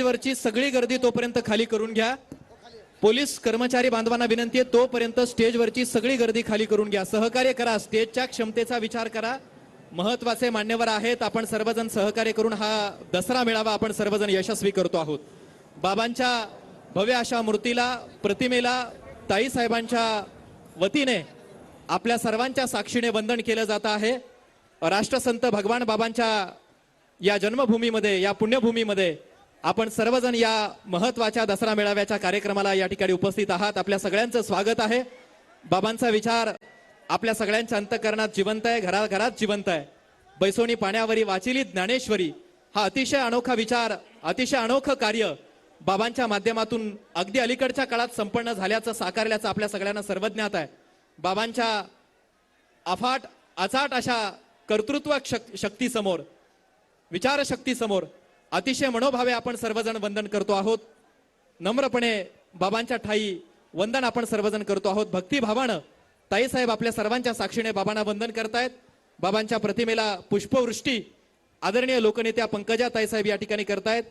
वरची सगळी गर्दी तोपर्यंत खाली करून घ्या. पोलीस कर्मचारी बांधवांना विनंती आहे, तोपर्यंत स्टेजवरची सगळी गर्दी खाली करून घ्या. सहकार्य करा, स्टेजच्या क्षमतेचा विचार करा. महत्वाचे मान्यवर आहेत, आपण सर्वजण सहकार्य करून हा दसरा मेळावा आपण सर्वजण यशस्वी करतो आहोत. बाबांच्या भव्य अशा मूर्तीला, प्रतिमेला ताई साहेबांच्या वतीने आपल्या सर्वांच्या साक्षीने वंदन केलं जात आहे. राष्ट्रसंत भगवान बाबांच्या या जन्मभूमीमध्ये, या पुण्यभूमीमध्ये आपण सर्वजण या महत्वाच्या दसरा मेळाव्याच्या कार्यक्रमाला या ठिकाणी उपस्थित आहात. आपल्या सगळ्यांचं स्वागत आहे. बाबांचा विचार आपल्या सगळ्यांच्या अंतःकरणात जिवंत आहे, घराघरात जिवंत आहे. बैसोनी पाण्यावरी वाचिली ज्ञानेश्वरी हा अतिशय अनोखा विचार, अतिशय अनोखं कार्य बाबांच्या माध्यमातून अगदी अलीकडच्या काळात संपन्न झाल्याचं, साकारल्याचं आपल्या सगळ्यांना सर्वज्ञात आहे. बाबांच्या अफाट अचाट अशा कर्तृत्व शक्तीसमोर, विचारशक्तीसमोर अतिशय मनोभावे आपण सर्वजण वंदन करतो आहोत. नम्रपणे बाबांच्या ठाई वंदन आपण सर्वजण करतो आहोत. भक्तिभावानं ताईसाहेब आपल्या सर्वांच्या साक्षीने बाबांना वंदन करतायत. बाबांच्या प्रतिमेला पुष्पवृष्टी आदरणीय लोकनेत्या पंकजा ताईसाहेब या ठिकाणी करतायत.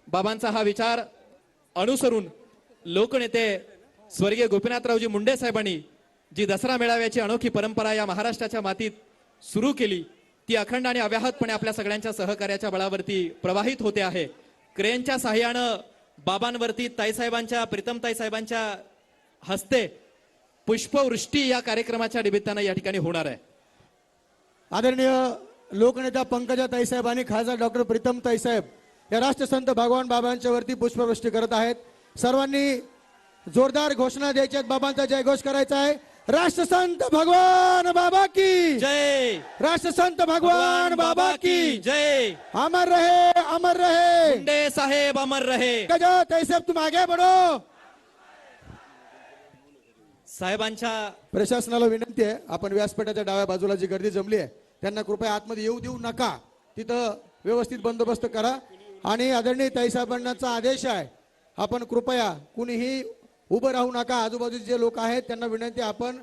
बाबांचा हा विचार अनुसरून लोकनेते स्वर्गीय गोपीनाथरावजी मुंडे साहेबांनी जी दसरा मेळाव्याची अनोखी परंपरा या महाराष्ट्राच्या मातीत सुरू केली, ती अखंड आणि अव्याहतपणे आपल्या सगळ्यांच्या सहकार्याच्या बळावरती प्रवाहित होते आहे. क्रेनच्या साहाय्यानं बाबांवरती ताईसाहेबांच्या, प्रीतम ताईसाहेबांच्या हस्ते पुष्पवृष्टी या कार्यक्रमाच्या निमित्तानं या ठिकाणी होणार आहे. आदरणीय लोकनेता पंकजा ताईसाहेब आणि खासदार डॉक्टर प्रीतम ताईसाहेब या राष्ट्रसंत भगवान बाबांच्या वरती पुष्पवृष्टी करत आहेत. सर्वांनी जोरदार घोषणा द्यायची आहेत. बाबांचा जयघोष करायचा आहे. राष्ट्रसंत भगवान बाबा की जय, राष्ट्रसंत भगवान बाबा की जय. अमर रहे, अमर रहे. मुंडे साहेब अमर रहे. पंकजा ताईसाहेब तुम आगे बढ़ो. साहेबांच्या प्रशासनाला विनंती आहे, आपण व्यासपीठाच्या डाव्या बाजूला जी गर्दी जमली आहे त्यांना कृपया आतमध्ये येऊ देऊ नका. तिथं व्यवस्थित बंदोबस्त करा. आणि आदरणीय ताईसाहेबांचा आदेश आहे, आपण कृपया कुणीही उभं राहू नका. आजूबाजूचे जे लोक आहेत त्यांना विनंती, आपण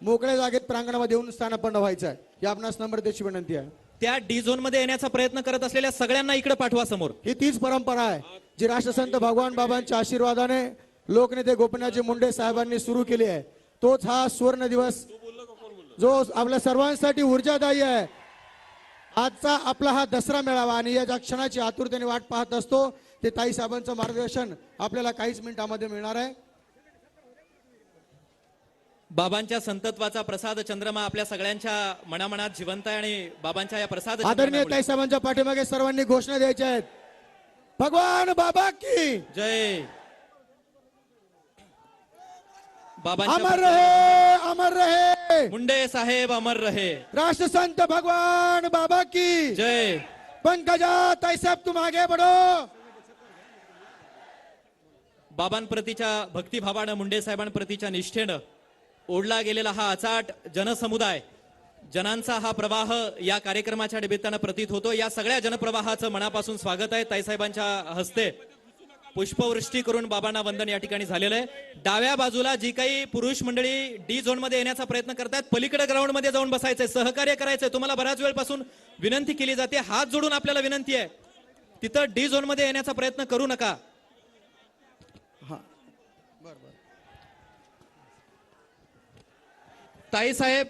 मोकळ्या जागेत प्रांगणामध्ये येऊन स्थानापन्न व्हायचं आहे. ही आपणास नम्रतेची विनंती आहे. त्या डी झोन मध्ये येण्याचा प्रयत्न करत असलेल्या सगळ्यांना इकडे पाठवा समोर. ही तीच परंपरा आहे जी राष्ट्रसंत भगवान बाबांच्या आशीर्वादाने लोकनेते गोपीनाथजी मुंडे साहेबांनी सुरू केली आहे. तोच हा सुवर्ण दिवस जो आपल्या सर्वांसाठी ऊर्जादायी आहे. आजचा आपला हा दसरा मेळावा आणि या ज्या क्षणाची आतुरतेने वाट पाहत असतो ते ताई साहेबांचं मार्गदर्शन आपल्याला काहीच मिनिटांमध्ये मिळणार आहे. बाबांच्या संतत्वाचा प्रसाद चंद्रमा आपल्या सगळ्यांच्या मनामनात जिवंत आहे आणि बाबांच्या या प्रसाद आदरणीय ताई साहेबांच्या पाठीमागे सर्वांनी घोषणा द्यायच्या आहेत. भगवान बाबा की जय. अमर रहे, अमर रहे. मुंडे साहेब अमर रहे. राष्ट्रसंत भगवान बाबा की जय. पंकजा ताई साहेब तुम आगे बढ़ो. बाबांप्रतीच्या भक्तिभावानं, मुंडे साहेबांप्रतीच्या निष्ठेनं ओढला गेलेला हा अचाट जनसमुदाय, जनांचा हा प्रवाह या कार्यक्रमाच्या निमित्तानं प्रतीत होतो. या सगळ्या जनप्रवाहाचं मनापासून स्वागत आहे. ताईसाहेबांच्या हस्ते पुष्पवृष्टी करून बाबांना वंदन या ठिकाणी झालेलं आहे. डाव्या बाजूला जी काही पुरुष मंडळी डी झोन मध्ये येण्याचा प्रयत्न करतात, पलीकडे ग्राउंड मध्ये जाऊन बसायचंय, सहकार्य करायचंय. तुम्हाला बऱ्याच वेळपासून विनंती केली जाते, हात जोडून आपल्याला विनंती आहे, तिथं डी झोन मध्ये येण्याचा प्रयत्न करू नका. ताईसाहेब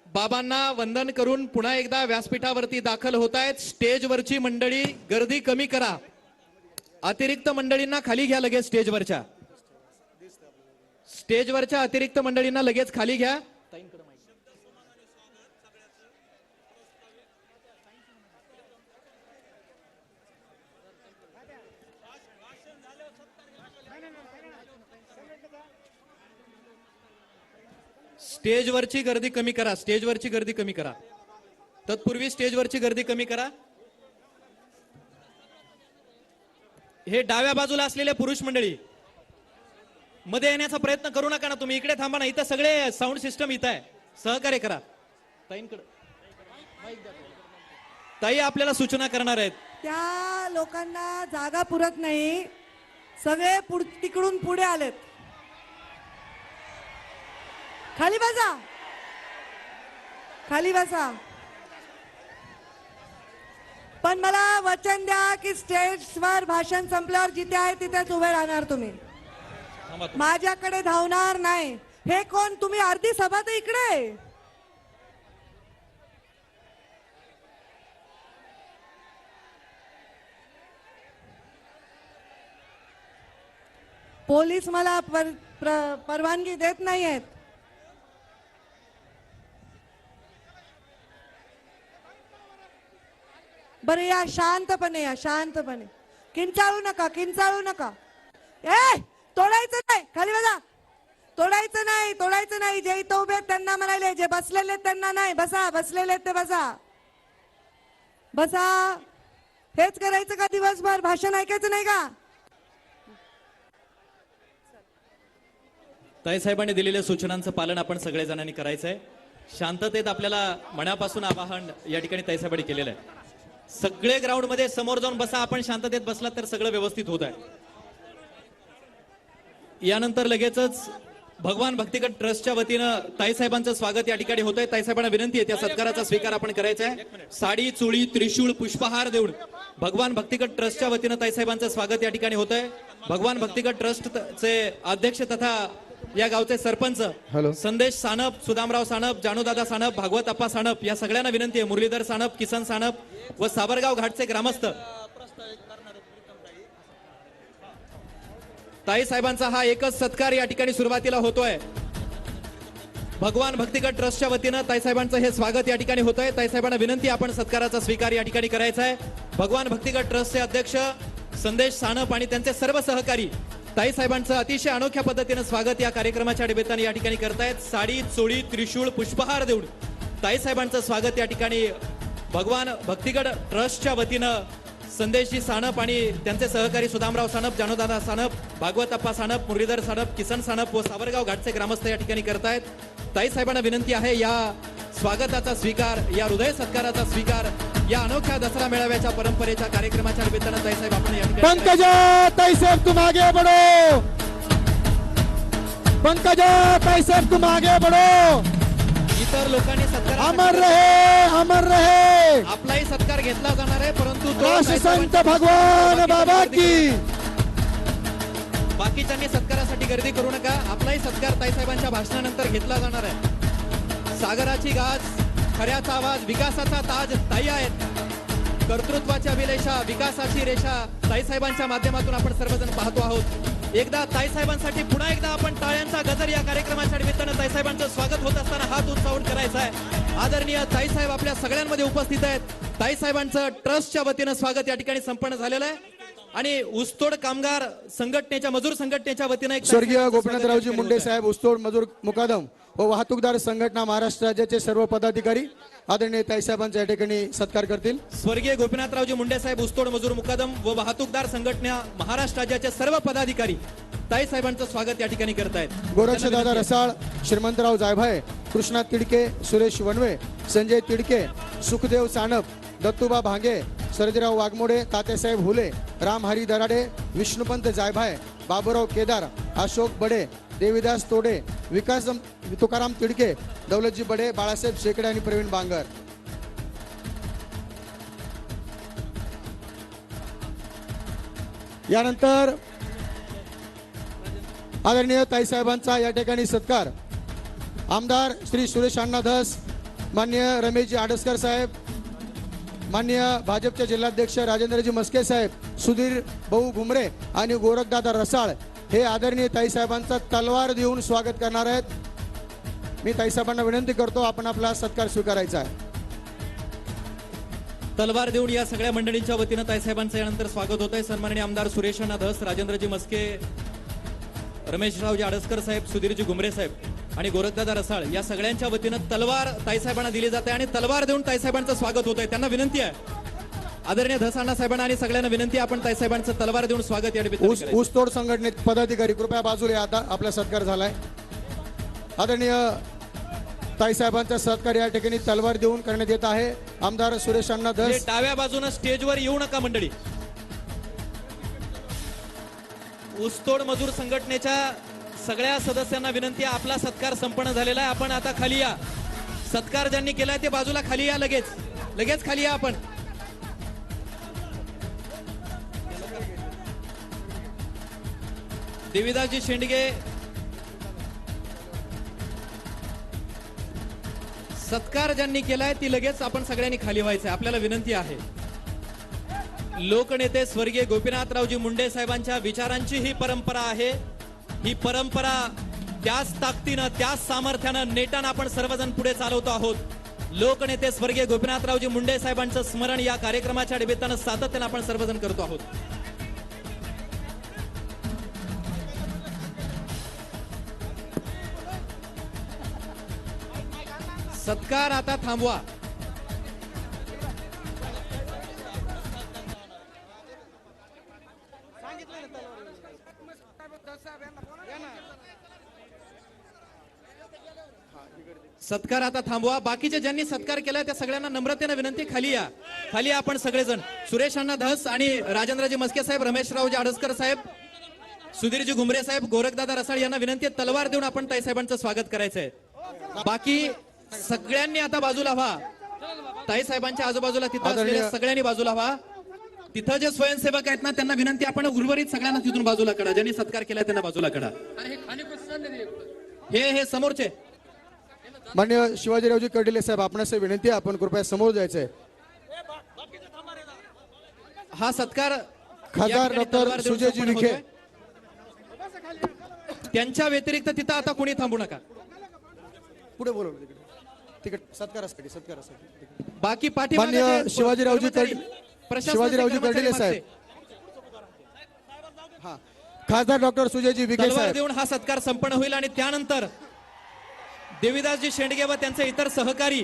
बाबांना वंदन करून पुन्हा एकदा व्यासपीठावरती दाखल होत आहेत. स्टेजवरची मंडळी गर्दी कमी करा. अतिरिक्त मंडळींना खाली घ्या लगेच. स्टेजवरच्या अतिरिक्त मंडळींना लगेच खाली घ्या. स्टेजवरची गर्दी कमी करा. स्टेजवरची गर्दी कमी करा. तत्पूर्वी स्टेजवरची गर्दी कमी करा. हे डाव्या बाजूला असलेले पुरुष मंडळी मध्ये येण्याचा प्रयत्न करू नका ना. तुम्ही इकडे थांबा ना. इथं सगळे साऊंड सिस्टम इथं आहे. सहकार्य करा. ताई आपल्याला सूचना करणार आहेत. त्या लोकांना जागा पुरत नाही, सगळे तिकडून पुढे आलेत. खाली बसा, खाली बसा. पण मला वचन द्या की स्टेजवर भाषण संपल्यावर जिथे आहे तिथेच उभे राहणार तुम्ही, माझ्याकडे धावणार नाही. हे कोण तुम्ही? अर्धी सभा तर इकडे आहे. पोलीस मला परवानगी देत नाहीयेत. बरं या शांतपणे, या शांतपणे, किंचाळू नका, किंचाळू नका. ए तोडायचं नाही, खाली बघा. तोडायचं नाही, तोडायचं नाही. जे इथं उभे आहेत त्यांना म्हणाले, जे बसलेले आहेत त्यांना नाही. बसा, बसलेले आहेत ते बसा, बसा. हेच करायचं का दिवसभर? भाषण ऐकायचं नाही का? ताईसाहेबांनी दिलेल्या सूचनांचं पालन आपण सगळेजणांनी करायचंय. शांततेत आपल्याला मनापासून आवाहन या ठिकाणी ताईसाहेबांनी केलेलं आहे. सगळे ग्राउंड मध्ये समोर जाऊन बसा. आपण शांततेत बसला तर सगळं व्यवस्थित होत आहे. यानंतर लगेचच भगवान भक्तिगट ट्रस्टच्या वतीनं ताईसाहेबांचं स्वागत या ठिकाणी होत आहे. ताईसाहेबांना विनंती आहे त्या सत्काराचा स्वीकार आपण करायचा आहे. साडी, चोळी, त्रिशूळ, पुष्पहार देऊन भगवान भक्तिगट ट्रस्टच्या वतीनं ताईसाहेबांचं स्वागत या ठिकाणी होत आहे. भगवान भक्तिगट ट्रस्टचे अध्यक्ष तथा या गावचे सरपंच संदेश सानप, सुदामराव सानप, जानूदादा सानप, भागवत अप्पा सानप या सगळ्यांना विनंती आहे. मुरलीधर सानप, किसन सानप व साबरगाव घाटचे ग्रामस्थ ताईसाहेबांचा हा एकच सत्कार या ठिकाणी सुरुवातीला होतोय. भगवान भक्तिगट ट्रस्टच्या वतीनं ताईसाहेबांचं हे स्वागत या ठिकाणी होत आहे. ताईसाहेबांना विनंती आपण सत्काराचा स्वीकार या ठिकाणी करायचा आहे. भगवान भक्तिगट ट्रस्टचे अध्यक्ष संदेश सानप आणि त्यांचे सर्व सहकारी ताईसाहेबांचं अतिशय अनोख्या पद्धतीनं स्वागत या कार्यक्रमाच्या निमित्ताने या ठिकाणी करतायत. साडी, चोळी, त्रिशूळ, पुष्पहार देऊन ताईसाहेबांचं स्वागत या ठिकाणी भगवान भक्तिगट ट्रस्टच्या वतीनं संदेशजी सानप आणि त्यांचे सहकारी सुदामराव सानप, जानूदादा सानप, भागवत अप्पा सानप, मुरलीधर सानप, किसन सानप व सावरगाव घाटचे ग्रामस्थ या ठिकाणी करतायत. ताईसाहेबांना विनंती आहे या स्वागताचा स्वीकार, या हृदय सत्काराचा स्वीकार, या अनोख्या दसरा मेळाव्याच्या परंपरेच्या कार्यक्रमाच्या निमित्तानं ताईसाहेब आपण या ठिकाणी पंकजा ताईसाहेब तुम आगे बढ़ो. पंकजा ताईसाहेब तुम आगे बढ़ो. इतर लोकांनी सत्कार अमर रहे, अमर रहे. आपलाही सत्कार घेतला जाणार आहे, परंतु तो राष्ट्रसंत भगवान बाबा की. बाकीच्यांनी सत्कारासाठी गर्दी करू नका. आपलाही सत्कार ताईसाहेबांच्या भाषणानंतर घेतला जाणार आहे. सागराची गाज, खऱ्याचा आवाज, विकासाचा ताज ताई आहेत. कर्तृत्वाच्या अभिलेषा, विकासाची रेषा ताईसाहेबांच्या माध्यमातून आपण सर्वजण पाहतो आहोत. एकदा ताईसाहेबांसाठी पुन्हा एकदा आपण टाळ्यांचा गजर या कार्यक्रमाच्या निमित्तानं ताईसाहेबांचं स्वागत होत असताना हात उंचावून करायचा आहे. आदरणीय ताईसाहेब आपल्या सगळ्यांमध्ये उपस्थित आहेत. ताईसाहेबांचं ट्रस्टच्या वतीनं स्वागत या ठिकाणी संपन्न झालेलं आहे आणि ऊसतोड कामगार संघटनेच्या, मजूर संघटनेच्या वतीनं एक स्वर्गीय गोपीनाथरावजी मुंडे साहेब, ऊसतोड मजूर मुकादम व वाहतूकदार संघटना महाराष्ट्र राज्याचे सर्व पदाधिकारी आदरणीय ताईसाहेबांचा या ठिकाणी सत्कार करतील. स्वर्गीय गोपीनाथरावजी मुंडे साहेब, ऊसतोड मजूर मुकादम व वाहतूकदार संघटना महाराष्ट्र राज्याचे सर्व पदाधिकारी ताईसाहेबांचं स्वागत या ठिकाणी करतायत. गोरक्षदादा रसाळ, श्रीमंतराव जायभाय, कृष्णा तिडके, सुरेश वनवे, संजय तिडके, सुखदेव सानप, दत्तूबा भांगे, सर्जेराव वाघमोडे, तात्यासाहेब हुले, रामहरी दराडे, विष्णुपंत जायभाय, बाबूराव केदार, अशोक बडे, देविदास तोडे, विकास तुकाराम तिडके, दौलतजी बडे, बाळासाहेब शेकडे आणि प्रवीण बांगर. यानंतर आदरणीय ताईसाहेबांचा या ठिकाणी सत्कार आमदार श्री सुरेश अण्णा धस, माननीय रमेशजी आडसकर साहेब, माननीय भाजपचे जिल्हाध्यक्ष राजेंद्रजी मस्के साहेब, सुधीर भाऊ घुमरे आणि गोरखदादा रसाळ हे आदरणीय ताईसाहेबांचा तलवार देऊन स्वागत करणार आहेत. मी ताईसाहेबांना विनंती करतो आपण आपला सत्कार स्वीकारायचा आहे. तलवार देऊन या सगळ्या मंडळींच्या वतीनं ताईसाहेबांचं यानंतर स्वागत होत आहे. सन्माननीय आमदार सुरेश अण्णा धस, राजेंद्रजी मस्के, रमेशरावजी आडसकर साहेब, सुधीरजी घुमरे साहेब आणि गोरखदादा रसाळ या सगळ्यांच्या वतीनं तलवार ताईसाहेबांना दिली जाते आणि तलवार देऊन ताईसाहेबांचं स्वागत होत आहे. त्यांना विनंती आहे, आदरणीय धस अण्णा साहेबांना आणि सगळ्यांना विनंती आहे, आपण ताईसाहेबांचं तलवार देऊन स्वागत या निमित्ताने ऊसतोड संघटनेत पदाधिकारी कृपया बाजूला, आता आपला सत्कार झालाय. आदरणीय ताईसाहेबांचा सत्कार या ठिकाणी तलवार देऊन करण्यात येत आहे. आमदार सुरेश अण्णा धस डाव्या बाजूने स्टेजवर येऊ नका मंडळी. ऊसतोड मजूर संघटनेच्या सगळ्या सदस्यांना विनंती आहे, आपला सत्कार संपन्न झालेला आहे, आपण आता खाली या. सत्कार ज्यांनी केलाय ते बाजूला खाली या, लगेच लगेच खाली या. आपण देवीदासजी शेंडगे सत्कार ज्यांनी केलाय ती लगेच आपण सगळ्यांनी खाली व्हायचंय. आपल्याला विनंती आहे. लोकनेते स्वर्गीय गोपीनाथरावजी मुंडे साहेबांच्या विचारांची ही परंपरा आहे. ही परंपरा त्याच ताकदीनं त्याच सामर्थ्यानं नेटानं आपण सर्वजण पुढे चालवतो आहोत. लोकनेते स्वर्गीय गोपीनाथरावजी मुंडे साहेबांचं स्मरण या कार्यक्रमाच्या निमित्तानं सातत्यानं आपण सर्वजण करतो आहोत. सत्कार आता थांबवा. सत्कार आता थांबवा. बाकीचे ज्यांनी सत्कार केलाय त्या सगळ्यांना नम्रतेने विनंती, खाली या. खाली या आपण सगळेजण. सुरेश अण्णा धस आणि राजेंद्रजी मस्के साहेब, रमेशरावजी आडसकर साहेब, सुधीरजी घुमरे साहेब, गोरखदादा रसाळ यांना विनंती आहे, तलवार देऊन आपण ताईसाहेबांचं स्वागत करायचंय. बाकी सगळ्यांनी आता बाजूला व्हा. ताईसाहेबांच्या आजूबाजूला तिथं असलेल्या सगळ्यांनी बाजूला व्हा. तिथं जे स्वयंसेवक आहेत ना त्यांना विनंती, आपण उर्वरित सगळ्यांना तिथून बाजूला काढा. ज्यांनी सत्कार केलाय त्यांना बाजूला काढा. हे समोरचे. मान्य शिवाजीरावजी कर्डिले साहेब, आपणास विनंती आहे, आपण कृपया समोर जायचंय. हा सत्कार खासदार डॉक्टर सुजयजी विखे. त्यांच्या व्यतिरिक्त तिथं आता कोणी थांबू नका. पुढे बोलवलं तिकडे सत्कारासाठी. बाकी पाठी मान्य शिवाजीरावजी कर्डिले साहेब. हा, खासदार डॉक्टर सुजयजी विखे तलवार साहेब. देऊन हा सत्कार संपन्न होईल आणि त्यानंतर देवीदासजी शेंडगे व त्यांचे इतर सहकारी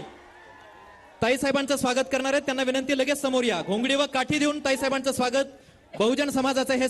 ताईसाहेबांचं स्वागत करणार आहेत. त्यांना विनंती, लगेच समोर या. घोंगडी व काठी देऊन ताईसाहेबांचं स्वागत. बहुजन समाजाचं हे